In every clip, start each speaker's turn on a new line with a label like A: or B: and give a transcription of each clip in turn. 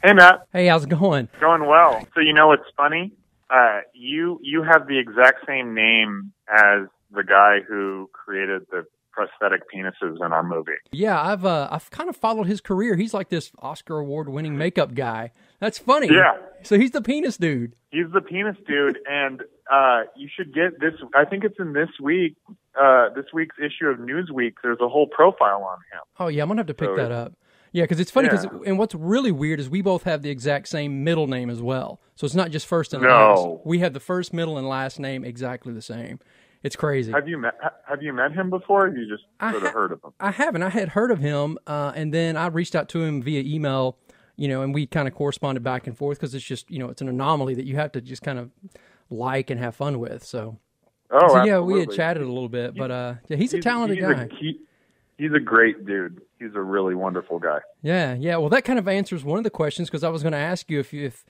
A: Hey, Matt.
B: Hey, how's it going?
A: Going well. So you know what's funny? You have the exact same name as the guy who created the prosthetic penises in our movie.
B: Yeah, I've kind of followed his career. He's like this Oscar award-winning makeup guy. That's funny.
A: Yeah.
B: So he's the penis dude.
A: He's the penis dude, and you should get this. I think it's in this week's issue of Newsweek. There's a whole profile on him.
B: Oh yeah, I'm gonna have to pick that up. Yeah, because it's funny. And what's really weird is we both have the exact same middle name as well. So it's not just first and last. We have the first, middle, and last name exactly the same. It's crazy.
A: Have you met him before? Or you just sort of heard of him?
B: I haven't. I had heard of him, and then I reached out to him via email. And we kind of corresponded back and forth because it's just it's an anomaly that you have to just kind of like and have fun with. So yeah,
A: absolutely.
B: we had chatted a little bit, but he's a talented guy.
A: He's a great dude. He's a really wonderful guy.
B: Yeah. Well, that kind of answers one of the questions because I was going to ask you if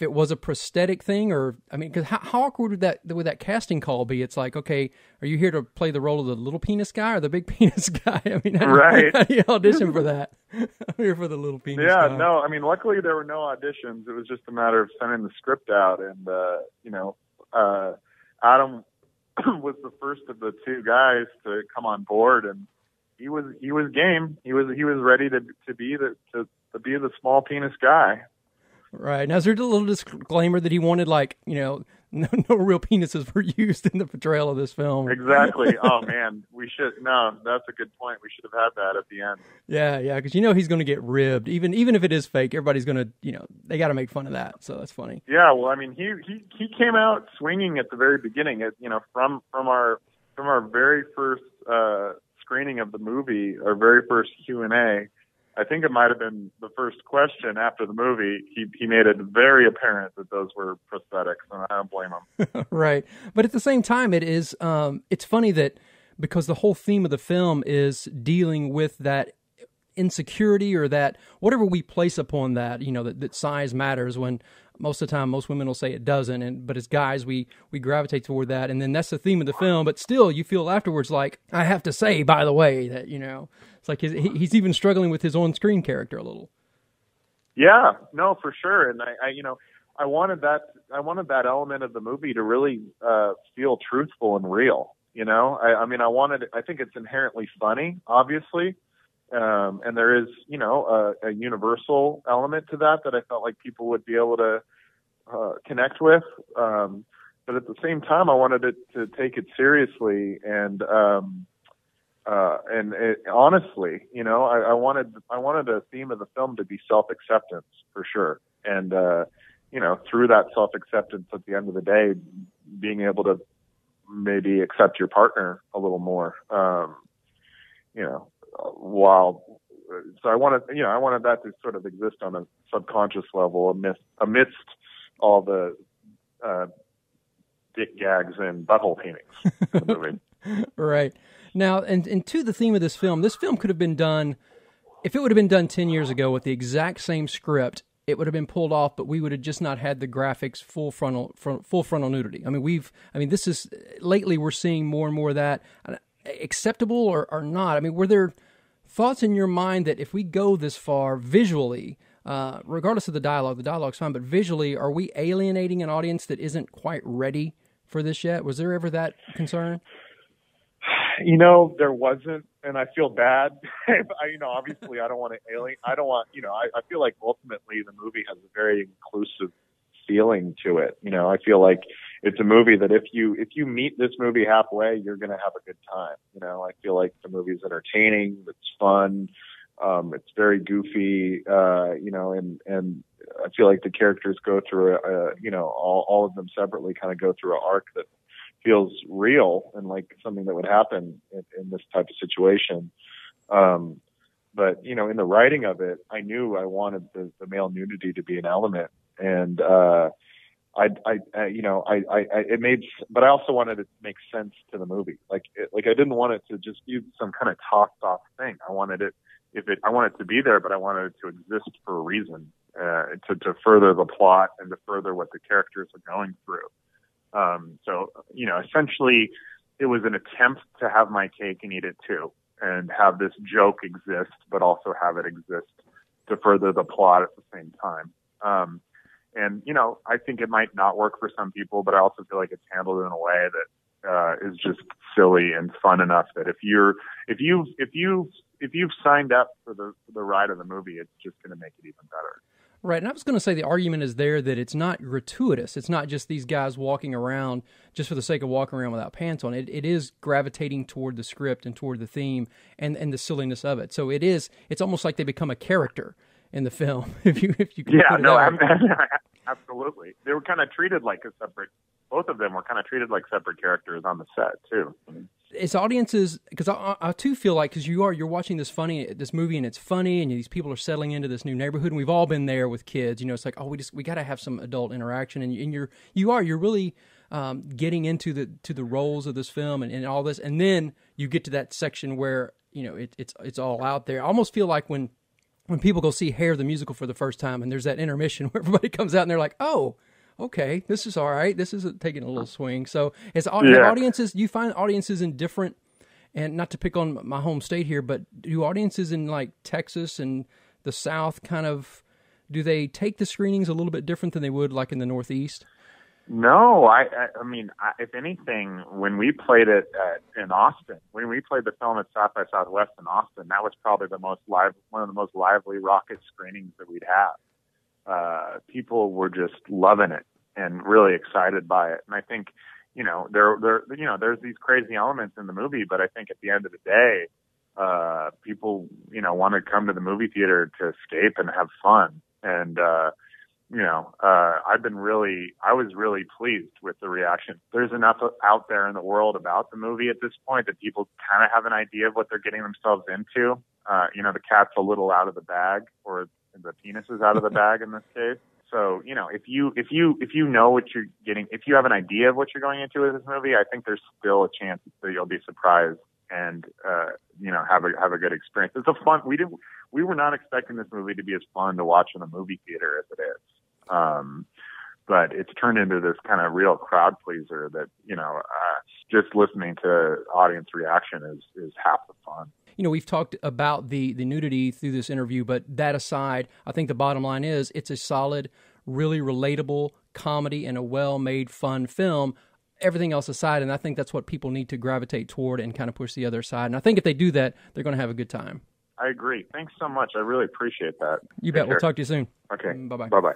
B: it was a prosthetic thing or because how awkward would that casting call be? It's like, okay, are you here to play the role of the little penis guy or the big penis guy? How do you audition for that? I'm here for the little penis guy.
A: Yeah, no, luckily there were no auditions. It was just a matter of sending the script out, and Adam was the first of the two guys to come on board, and he was game. He was ready to be the small penis guy.
B: Right. Now, is there a little disclaimer that he wanted, no real penises were used in the portrayal of this film?
A: Exactly. Oh, man. That's a good point. We should have had that at the end.
B: Yeah, because he's going to get ribbed. Even if it is fake, everybody's going to, they got to make fun of that. So that's funny.
A: Yeah, well, he came out swinging at the very beginning. From our very first screening of the movie, our very first Q&A, I think it might have been the first question after the movie. He made it very apparent that those were prosthetics, and I don't blame him.
B: Right. But at the same time, it's funny that because the whole theme of the film is dealing with that insecurity or that whatever we place upon that, that size matters when most of the time most women will say it doesn't, but as guys we gravitate toward that, and then that's the theme of the film. But still, you feel afterwards like, I have to say, by the way, that it's like he's even struggling with his on-screen character a little.
A: Yeah, no, for sure, and I wanted that element of the movie to really feel truthful and real. I think it's inherently funny, obviously. And there is, a universal element to that I felt like people would be able to connect with. But at the same time, I wanted it to take it seriously and honestly, I wanted the theme of the film to be self-acceptance for sure. And, through that self-acceptance at the end of the day, being able to maybe accept your partner a little more, so I wanted that to sort of exist on a subconscious level amidst all the dick gags and butthole paintings in the movie.
B: Right. Now, and to the theme of this film could have been done, if it would have been done 10 years ago with the exact same script, it would have been pulled off, but we would have just not had the graphics full frontal nudity. This is, lately we're seeing more and more of that. Acceptable or not? Were there thoughts in your mind that if we go this far visually, regardless of the dialogue's fine, but visually, are we alienating an audience that isn't quite ready for this yet? Was there ever that concern?
A: There wasn't, and I feel bad. Obviously I don't want to alienate. I don't want, I feel like ultimately the movie has a very inclusive feeling to it. I feel like it's a movie that if you meet this movie halfway, you're going to have a good time. I feel like the movie's entertaining, it's fun, it's very goofy, and I feel like the characters go through all of them separately kind of go through an arc that feels real and like something that would happen in this type of situation. But in the writing of it, I knew I wanted the male nudity to be an element, and it made, but I also wanted it to make sense to the movie. I didn't want it to just be some kind of tossed off thing. I wanted it to be there, but I wanted it to exist for a reason, to further the plot and to further what the characters are going through. Essentially it was an attempt to have my cake and eat it too, and have this joke exist, but also have it exist to further the plot at the same time. And, you know, I think it might not work for some people, but I also feel like it's handled in a way that is just silly and fun enough that if you've signed up for the ride of the movie, it's just going to make it even better.
B: Right, and I was going to say the argument is there that it's not gratuitous. It's not just these guys walking around just for the sake of walking around without pants on. It is gravitating toward the script and toward the theme and the silliness of it. So it's almost like they become a character in the film. If you can put it that way.
A: Absolutely. They were kind of treated like both of them were kind of treated like separate characters on the set too.
B: It's audiences, because I too feel like, because you're watching this movie and it's funny and these people are settling into this new neighborhood and we've all been there with kids. You know, it's like, oh, we got to have some adult interaction, and you're really getting into the roles of this film and all this, and then you get to that section where, you know, it's all out there. I almost feel like when people go see Hair the musical for the first time and there's that intermission where everybody comes out and they're like, oh, okay, this is all right. This is taking a little swing. So audiences, you find audiences in different, and not to pick on my home state here, but do audiences in like Texas and the South do they take the screenings a little bit different than they would like in the Northeast?
A: No, I mean, if anything, when we played it in Austin, when we played the film at South by Southwest in Austin, that was probably one of the most lively, raucous screenings that we'd have. People were just loving it and really excited by it. And I think, you know, there's these crazy elements in the movie, but I think at the end of the day, people, you know, want to come to the movie theater to escape and have fun. And, I was really pleased with the reaction. There's enough out there in the world about the movie at this point that people kind of have an idea of what they're getting themselves into. The cat's a little out of the bag, or the penis is out of the bag in this case. So, you know, if you know what you're getting, if you have an idea of what you're going into with this movie, I think there's still a chance that you'll be surprised and, have a good experience. It's a fun, we were not expecting this movie to be as fun to watch in a movie theater as it is. But it's turned into this kind of real crowd pleaser that, just listening to audience reaction is half the fun.
B: You know, we've talked about the nudity through this interview, but that aside, I think the bottom line is it's a solid, really relatable comedy and a well-made, fun film, everything else aside, and I think that's what people need to gravitate toward and kind of push the other side. And I think if they do that, they're going to have a good time.
A: I agree. Thanks so much. I really appreciate that.
B: You bet. We'll talk to you soon.
A: Okay.
B: Bye-bye.
A: Bye-bye.